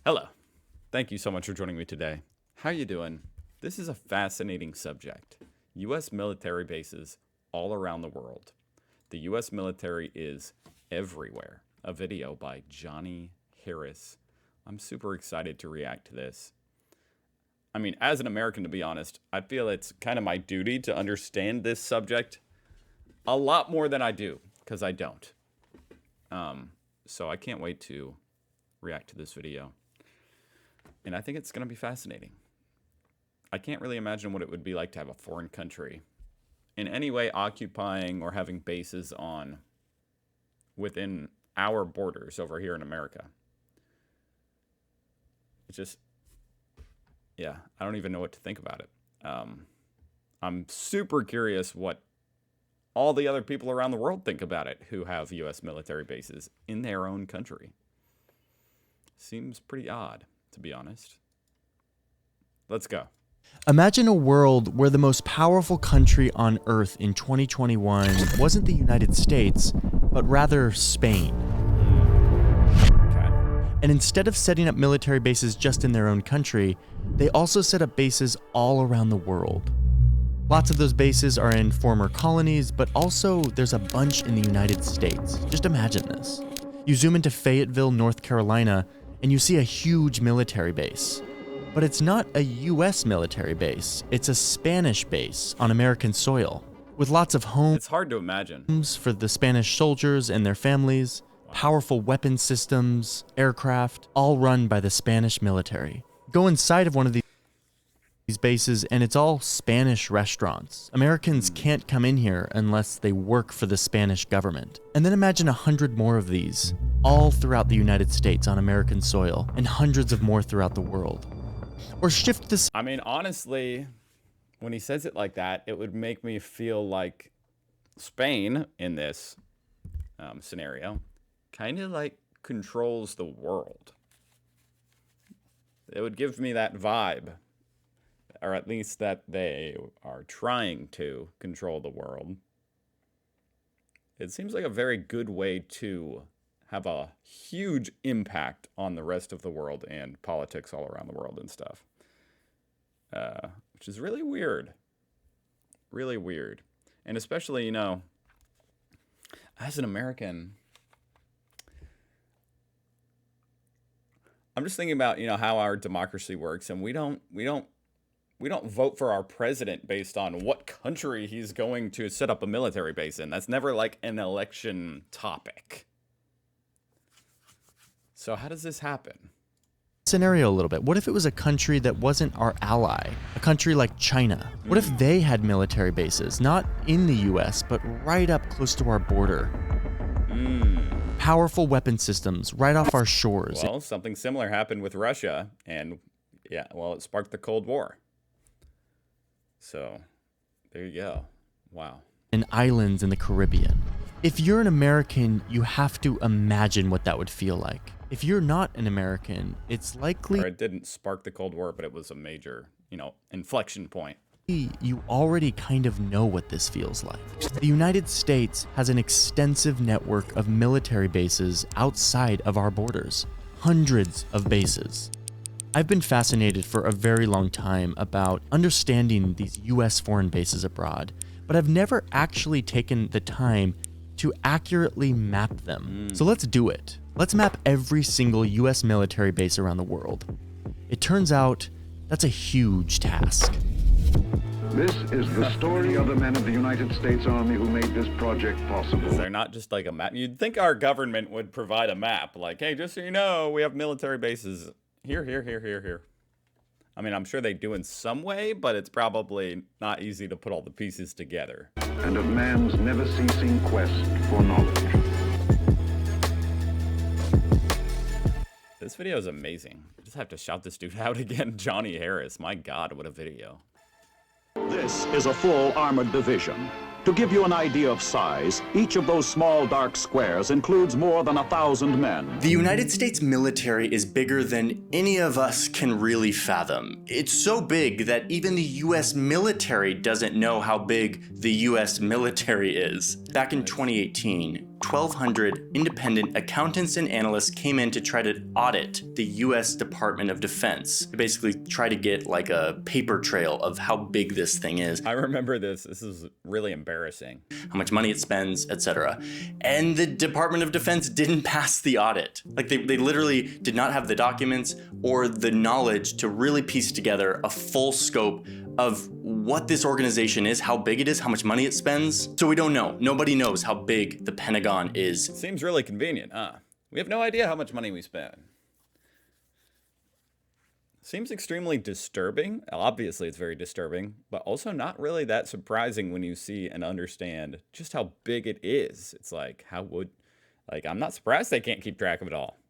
Hello. Thank you so much for joining me today. How you doing? This is a fascinating subject. U.S. military bases all around the world. The U.S. military is everywhere. A video by Johnny Harris. I'm super excited to react to this. I mean, as an American, to be honest, I feel it's kind of my duty to understand this subject a lot more than I do, because I don't. So I can't wait to react to this video. And I think it's going to be fascinating. I can't really imagine what it would be like to have a foreign country in any way occupying or having bases on within our borders over here in America. It's just, yeah, I don't even know what to think about it. I'm super curious what all the other people around the world think about it who have U.S. military bases in their own country. Seems pretty odd, to be honest. Let's go. Imagine a world where the most powerful country on Earth in 2021 wasn't the United States, but rather Spain. Okay. And instead of setting up military bases just in their own country, they also set up bases all around the world. Lots of those bases are in former colonies, but also there's a bunch in the United States. Just imagine this. You zoom into Fayetteville, North Carolina, and you see a huge military base. But it's not a US military base, it's a Spanish base on American soil, with lots of homes. It's hard to imagine. For the Spanish soldiers and their families, powerful weapon systems, aircraft, all run by the Spanish military. Go inside of one of these bases and it's all Spanish restaurants. Americans can't come in here unless they work for the Spanish government. And then imagine 100 more of these, all throughout the United States on American soil, and hundreds of more throughout the world. Or shift this. I mean, honestly, when he says it like that, it would make me feel like Spain in this scenario kind of like controls the world. It would give me that vibe, or at least that they are trying to control the world. It seems like a very good way to have a huge impact on the rest of the world and politics all around the world and stuff. Which is really weird. Really weird. And especially, you know, as an American, I'm just thinking about, you know, how our democracy works, and we don't vote for our president based on what country he's going to set up a military base in. That's never like an election topic. So how does this happen? Scenario a little bit. What if it was a country that wasn't our ally? A country like China? What if they had military bases, not in the US, but right up close to our border? Powerful weapon systems right off our shores. Well, something similar happened with Russia, and yeah, well, it sparked the Cold War. So there you go. Wow. And islands in the Caribbean. If you're an American, you have to imagine what that would feel like. If you're not an American, it's likely... Or it didn't spark the Cold War, but it was a major, you know, inflection point. You already kind of know what this feels like. The United States has an extensive network of military bases outside of our borders. Hundreds of bases. I've been fascinated for a very long time about understanding these US foreign bases abroad, but I've never actually taken the time to accurately map them. So let's do it. Let's map every single US military base around the world. It turns out that's a huge task. This is the story of the men of the United States Army who made this project possible. Is there not just like a map? You'd think our government would provide a map, like, hey, just so you know, we have military bases here, here, here, here, here. I mean, I'm sure they do in some way, but it's probably not easy to put all the pieces together. And of man's never-ceasing quest for knowledge. This video is amazing. I just have to shout this dude out again. Johnny Harris. My God, what a video. This is a full armored division. To give you an idea of size, each of those small dark squares includes more than 1,000 men. The United States military is bigger than any of us can really fathom. It's so big that even the US military doesn't know how big the US military is. Back in 2018, 1,200 independent accountants and analysts came in to try to audit the US Department of Defense. To basically try to get like a paper trail of how big this thing is. I remember this. This is really embarrassing. How much money it spends, etc. And the Department of Defense didn't pass the audit. Like they literally did not have the documents or the knowledge to really piece together a full scope of what this organization is, how big it is, how much money it spends. So we don't know. Nobody knows how big the Pentagon is. Seems really convenient, huh? We have no idea how much money we spend. Seems extremely disturbing. Obviously, it's very disturbing, but also not really that surprising when you see and understand just how big it is. It's like, I'm not surprised they can't keep track of it all.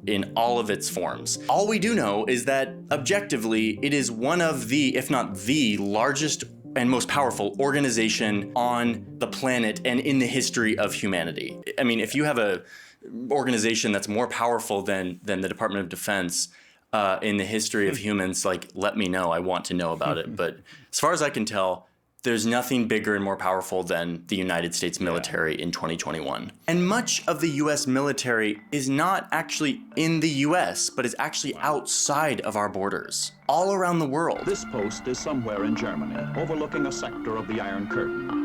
In all of its forms. All we do know is that objectively, it is one of the, if not the largest and most powerful organization on the planet and in the history of humanity. I mean, if you have a organization that's more powerful than the Department of Defense in the history of humans, like, let me know. I want to know about it. But as far as I can tell, there's nothing bigger and more powerful than the United States military in 2021. And much of the US military is not actually in the US, but is actually outside of our borders, all around the world. This post is somewhere in Germany, overlooking a sector of the Iron Curtain.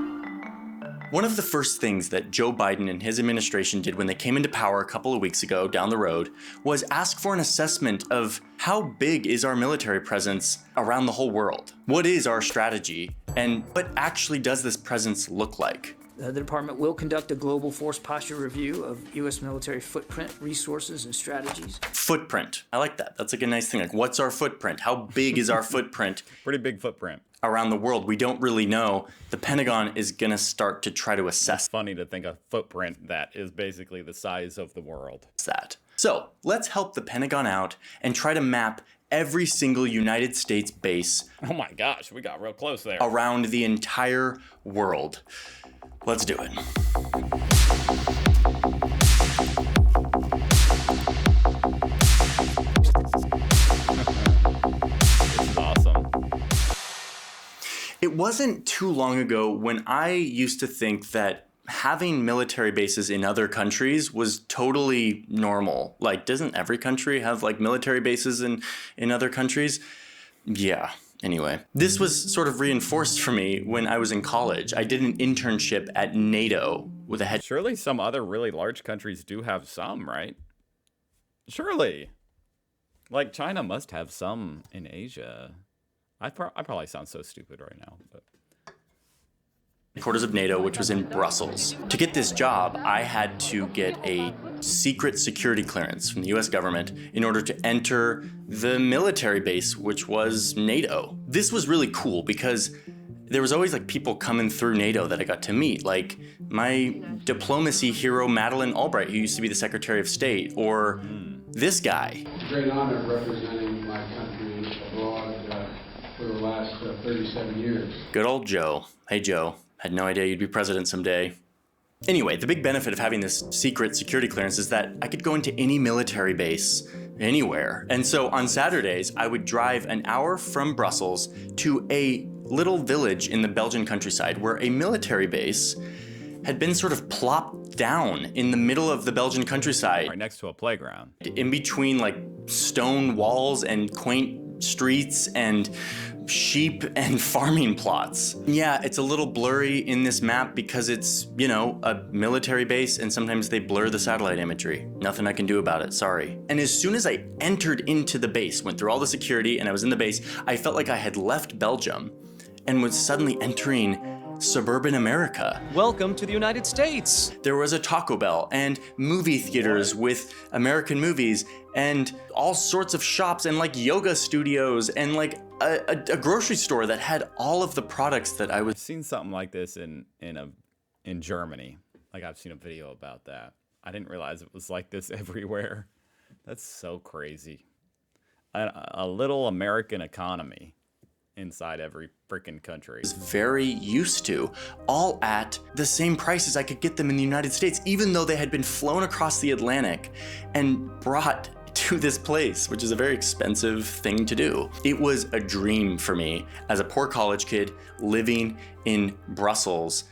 One of the first things that Joe Biden and his administration did when they came into power a couple of weeks ago down the road was ask for an assessment of how big is our military presence around the whole world? What is our strategy? And what actually does this presence look like? The department will conduct a global force posture review of U.S. military footprint, resources, and strategies. Footprint. I like that. That's like a nice thing. Like, what's our footprint? How big is our footprint? Pretty big footprint. Around the world. We don't really know. The Pentagon is going to start to try to assess. It's funny to think a footprint that is basically the size of the world. That. So let's help the Pentagon out and try to map every single United States base. Oh my gosh, we got real close there. Around the entire world. Let's do it. This is awesome. It wasn't too long ago when I used to think that having military bases in other countries was totally normal. Like, doesn't every country have like military bases in other countries? Yeah. Anyway, this was sort of reinforced for me when I was in college. I did an internship at NATO with a head. Surely some other really large countries do have some, right? Surely. Like China must have some in Asia. I probably sound so stupid right now, but Headquarters of NATO, which was in Brussels. To get this job, I had to get a secret security clearance from the US government in order to enter the military base, which was NATO. This was really cool because there was always like people coming through NATO that I got to meet, like my diplomacy hero, Madeleine Albright, who used to be the Secretary of State, or this guy. Great honor representing my country abroad for the last 37 years. Good old Joe. Hey, Joe. Had no idea you'd be president someday. Anyway, the big benefit of having this secret security clearance is that I could go into any military base anywhere. And so on Saturdays, I would drive an hour from Brussels to a little village in the Belgian countryside where a military base had been sort of plopped down in the middle of the Belgian countryside. right next to a playground. In between like stone walls and quaint streets and sheep and farming plots. Yeah, it's a little blurry in this map because it's, you know, a military base and sometimes they blur the satellite imagery. Nothing I can do about it, sorry. And as soon as I entered into the base, went through all the security and I was in the base, I felt like I had left Belgium and was suddenly entering suburban America. Welcome to the United States. There was a Taco Bell and movie theaters with American movies and all sorts of shops and like yoga studios and like a grocery store that had all of the products that I was. I've seen something like this in Germany. Like I've seen a video about that. I didn't realize it was like this everywhere. That's so crazy. A little American economy inside every freaking country. Was very used to, all at the same prices I could get them in the United States, even though they had been flown across the Atlantic and brought to this place, which is a very expensive thing to do. It was a dream for me as a poor college kid living in Brussels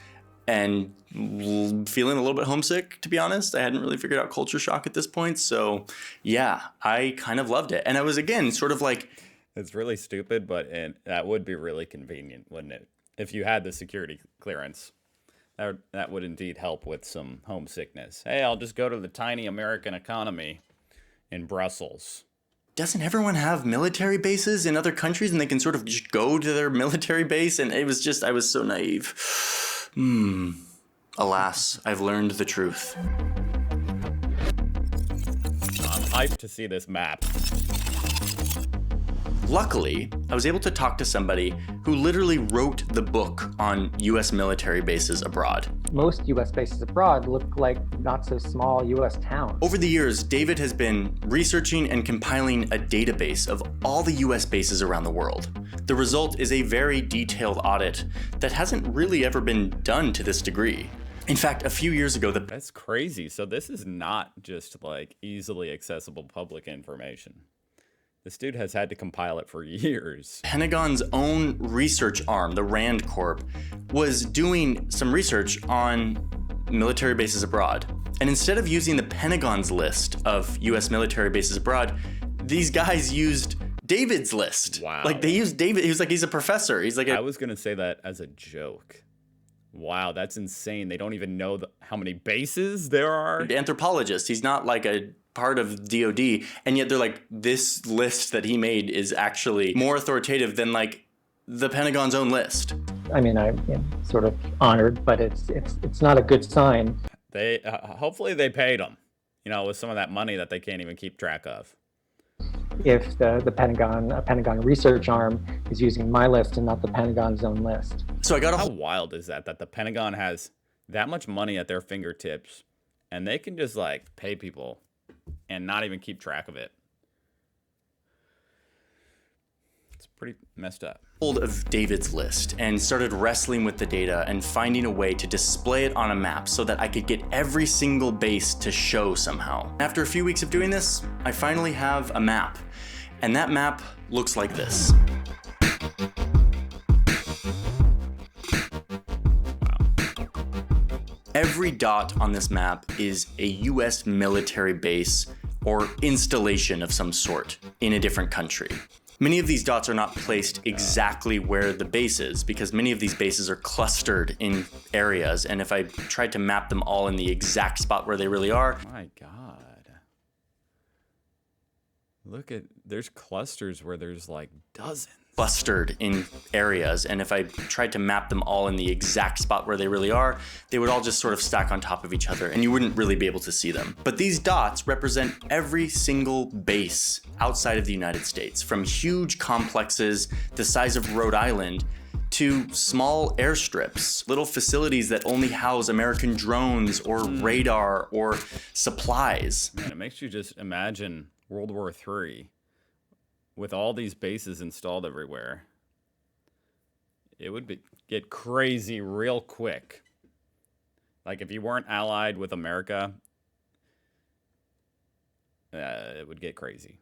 and feeling a little bit homesick, to be honest. I hadn't really figured out culture shock at this point. So yeah, I kind of loved it. And I was, again, sort of like... It's really stupid, but that would be really convenient, wouldn't it? If you had the security clearance, that would indeed help with some homesickness. Hey, I'll just go to the tiny American economy in Brussels. Doesn't everyone have military bases in other countries and they can sort of just go to their military base? And it was just, I was so naive. Alas, I've learned the truth. I'm hyped to see this map. Luckily, I was able to talk to somebody who literally wrote the book on U.S. military bases abroad. Most U.S. bases abroad look like not so small U.S. towns. Over the years, David has been researching and compiling a database of all the U.S. bases around the world. The result is a very detailed audit that hasn't really ever been done to this degree. In fact, a few years ago, That's crazy. So this is not just like easily accessible public information. This dude has had to compile it for years. Pentagon's own research arm, the RAND Corp, was doing some research on military bases abroad. And instead of using the Pentagon's list of US military bases abroad, these guys used David's list. Wow. Like they used David, he was like, he's a professor. He's like I was going to say that as a joke. Wow, that's insane. They don't even know how many bases there are. Anthropologist. He's not like a part of DOD, and yet they're like, this list that he made is actually more authoritative than like the Pentagon's own list. I mean, I'm sort of honored, but it's not a good sign. They hopefully they paid them, with some of that money that they can't even keep track of. If the Pentagon research arm is using my list and not the Pentagon's own list. So I got How wild is that the Pentagon has that much money at their fingertips and they can just like pay people and not even keep track of it. It's pretty messed up. Hold of David's list and started wrestling with the data and finding a way to display it on a map so that I could get every single base to show somehow. After a few weeks of doing this, I finally have a map, and that map looks like this. Every dot on this map is a US military base or installation of some sort in a different country. Many of these dots are not placed exactly where the base is because many of these bases are clustered in areas, and if I tried to map them all in the exact spot where they really are... My God. There's clusters where there's like dozens. Clustered in areas, and if I tried to map them all in the exact spot where they really are, they would all just sort of stack on top of each other and you wouldn't really be able to see them. But these dots represent every single base outside of the United States, from huge complexes the size of Rhode Island to small airstrips, little facilities that only house American drones or radar or supplies. Man, it makes you just imagine World War III. With all these bases installed everywhere, it would get crazy real quick. Like if you weren't allied with America, it would get crazy.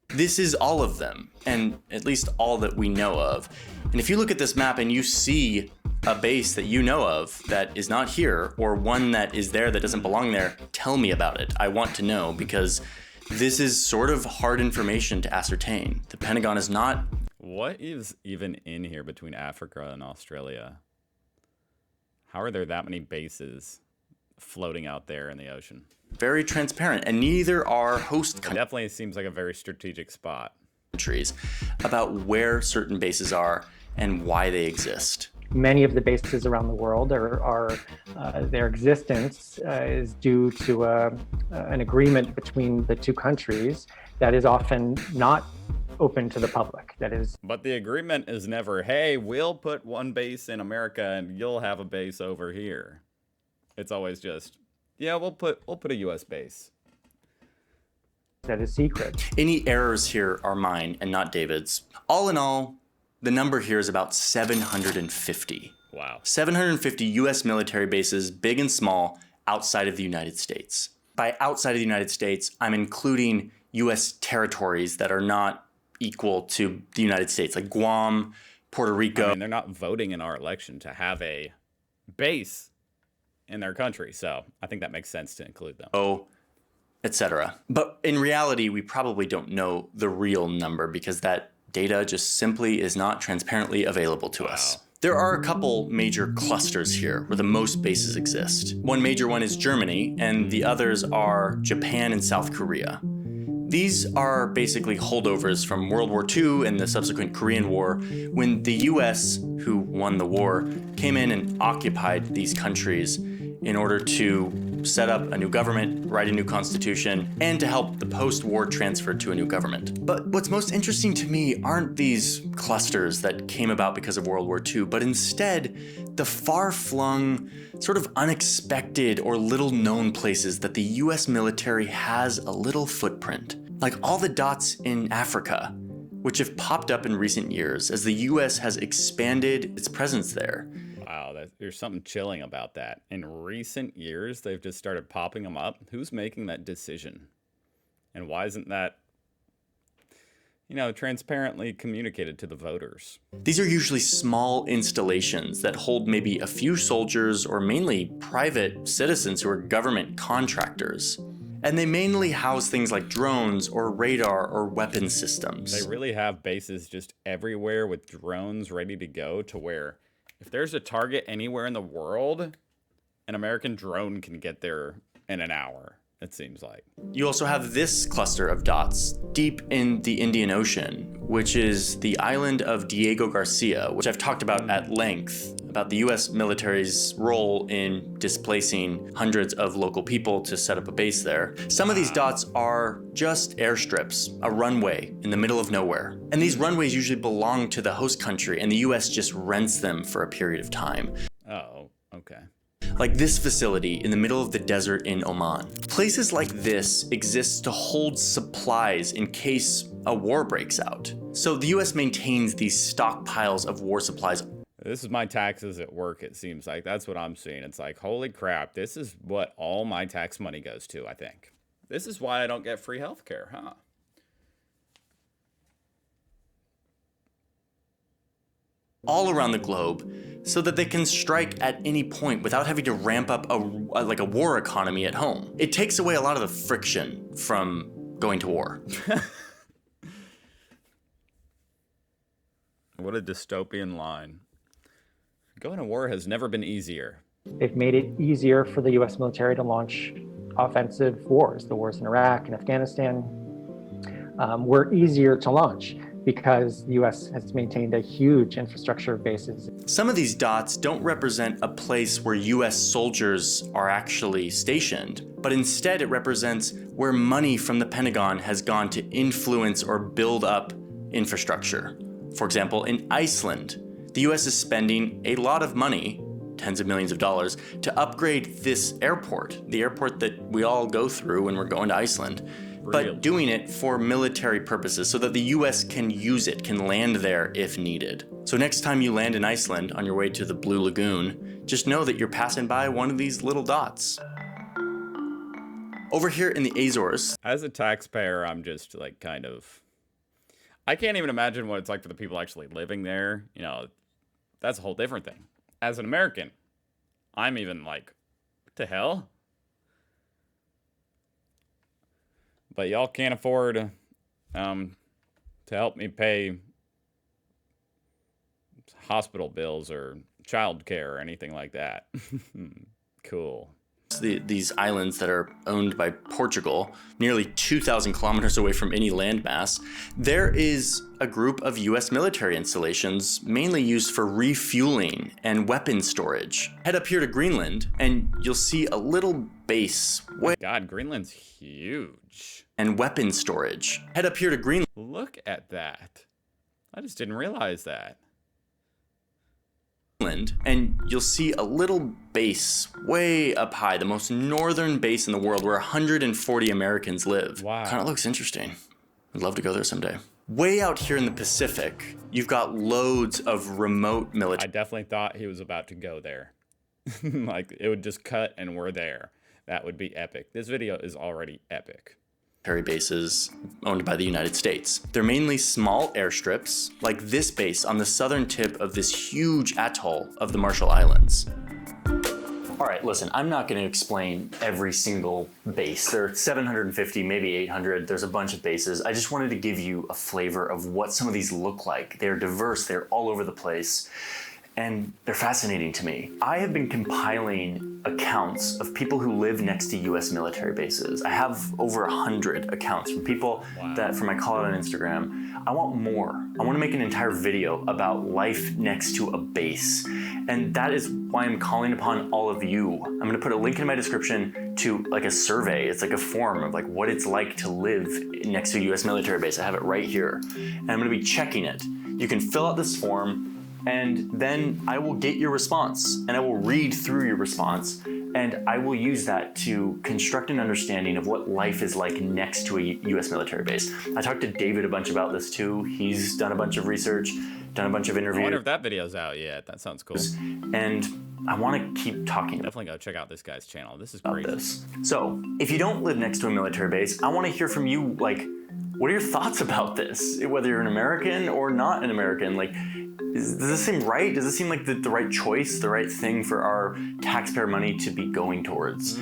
This is all of them, and at least all that we know of. And if you look at this map and you see a base that you know of that is not here, or one that is there that doesn't belong there, tell me about it. I want to know, because this is sort of hard information to ascertain. The Pentagon is not... What is even in here between Africa and Australia? How are there that many bases floating out there in the ocean? Very transparent, and neither are host countries. It definitely seems like a very strategic spot. About where certain bases are and why they exist. Many of the bases around the world their existence is due to an agreement between the two countries that is often not open to the public. But the agreement is never, hey, we'll put one base in America and you'll have a base over here. It's always just, yeah, we'll put a US base. That is secret. Any errors here are mine and not David's. All in all, the number here is about 750. Wow. 750 US military bases, big and small, outside of the United States. By outside of the United States, I'm including US territories that are not equal to the United States, like Guam, Puerto Rico. I mean, they're not voting in our election to have a base in their country. So I think that makes sense to include them. Etc. But in reality, we probably don't know the real number because that data just simply is not transparently available to us. There are a couple major clusters here where the most bases exist. One major one is Germany, and the others are Japan and South Korea. These are basically holdovers from World War II and the subsequent Korean War, when the US, who won the war, came in and occupied these countries in order to set up a new government, write a new constitution, and to help the post-war transfer to a new government. But what's most interesting to me aren't these clusters that came about because of World War II, but instead the far-flung, sort of unexpected or little-known places that the US military has a little footprint. Like all the dots in Africa, which have popped up in recent years as the US has expanded its presence there. Wow, there's something chilling about that. In recent years, they've just started popping them up. Who's making that decision? And why isn't that, transparently communicated to the voters? These are usually small installations that hold maybe a few soldiers or mainly private citizens who are government contractors. And they mainly house things like drones or radar or weapon systems. They really have bases just everywhere with drones ready to go, to where if there's a target anywhere in the world, an American drone can get there in an hour, it seems like. You also have this cluster of dots deep in the Indian Ocean, which is the island of Diego Garcia, which I've talked about at length, about the US military's role in displacing hundreds of local people to set up a base there. Some of these dots are just airstrips, a runway in the middle of nowhere. And these runways usually belong to the host country, and the US just rents them for a period of time. Oh, okay. Like this facility in the middle of the desert in Oman. Places like this exist to hold supplies in case a war breaks out. So the US maintains these stockpiles of war supplies. This is my taxes at work, it seems like. That's what I'm seeing. It's like, holy crap, this is what all my tax money goes to, I think. This is why I don't get free healthcare, huh? All around the globe, so that they can strike at any point without having to ramp up a war economy at home. It takes away a lot of the friction from going to war. What a dystopian line. Going to war has never been easier. They've made it easier for the US military to launch offensive wars. The wars in Iraq and Afghanistan were easier to launch because the US has maintained a huge infrastructure of bases. Some of these dots don't represent a place where US soldiers are actually stationed, but instead it represents where money from the Pentagon has gone to influence or build up infrastructure. For example, in Iceland, the US is spending a lot of money, tens of millions of dollars, to upgrade this airport, the airport that we all go through when we're going to Iceland. But doing it for military purposes so that the US can use it, can land there if needed. So next time you land in Iceland on your way to the Blue Lagoon, just know that you're passing by one of these little dots. Over here in the Azores. As a taxpayer, I'm just like I can't even imagine what it's like for the people actually living there. That's a whole different thing. As an American, I'm even like, what the hell? But y'all can't afford to help me pay hospital bills or childcare or anything like that. Cool. These islands that are owned by Portugal, nearly 2,000 kilometers away from any landmass, there is a group of US military installations mainly used for refueling and weapon storage. Head up here to Greenland and you'll see a little base. God, Greenland's huge. And weapon storage. Head up here to Greenland. Look at that. I just didn't realize that. And you'll see a little base way up high, the most northern base in the world where 140 Americans live. Wow. Kind of looks interesting. I'd love to go there someday. Way out here in the Pacific, you've got loads of remote military. I definitely thought he was about to go there. Like, it would just cut and we're there. That would be epic. This video is already epic. Bases owned by the United States. They're mainly small airstrips, like this base on the southern tip of this huge atoll of the Marshall Islands. All right, listen, I'm not going to explain every single base. There are 750, maybe 800. There's a bunch of bases. I just wanted to give you a flavor of what some of these look like. They're diverse. They're all over the place. And they're fascinating to me. I have been compiling accounts of people who live next to US military bases. I have over 100 accounts from people that, from my call out on Instagram. I want more. I want to make an entire video about life next to a base. And that is why I'm calling upon all of you. I'm going to put a link in my description to like a survey. It's like a form of like what it's like to live next to a US military base. I have it right here. And I'm going to be checking it. You can fill out this form, and then I will get your response, and I will read through your response, and I will use that to construct an understanding of what life is like next to a US military base. I talked to David a bunch about this too. He's done a bunch of research, done a bunch of interviews. I wonder if that video's out yet. That sounds cool. And I want to keep talking. Definitely go check out this guy's channel. This is great. So if you don't live next to a military base, I want to hear from you. Like, what are your thoughts about this? Whether you're an American or not an American, like, does this seem right? Does this seem like the right choice, the right thing for our taxpayer money to be going towards?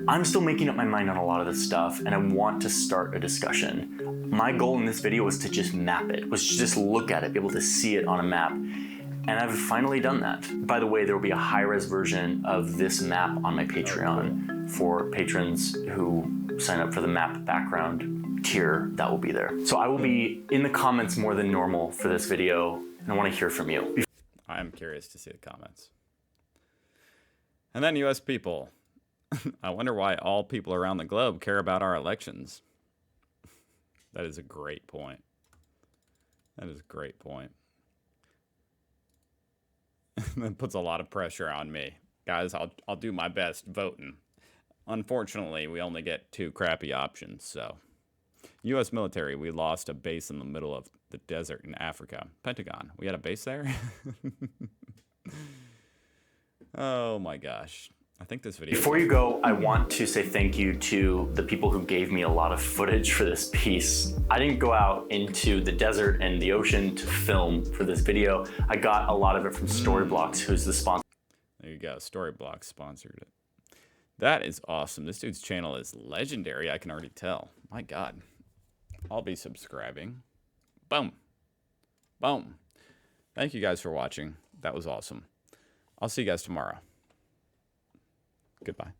I'm still making up my mind on a lot of this stuff, and I want to start a discussion. My goal in this video was to just map it, was to just look at it, be able to see it on a map. And I've finally done that. By the way, there will be a high-res version of this map on my Patreon for patrons who sign up for the map background tier. That will be there. So I will be in the comments more than normal for this video, and I want to hear from you. I'm curious to see the comments. And then US people. I wonder why all people around the globe care about our elections. That is a great point. That is a great point. That puts a lot of pressure on me. Guys, I'll do my best voting. Unfortunately, we only get 2 crappy options, so. U.S. military, we lost a base in the middle of the desert in Africa. Pentagon, we had a base there? Oh my gosh. I think this video... Before you go, I want to say thank you to the people who gave me a lot of footage for this piece. I didn't go out into the desert and the ocean to film for this video. I got a lot of it from Storyblocks, who's the sponsor. There you go. Storyblocks sponsored it. That is awesome. This dude's channel is legendary. I can already tell. My God. I'll be subscribing. Boom. Boom. Thank you guys for watching. That was awesome. I'll see you guys tomorrow. Goodbye.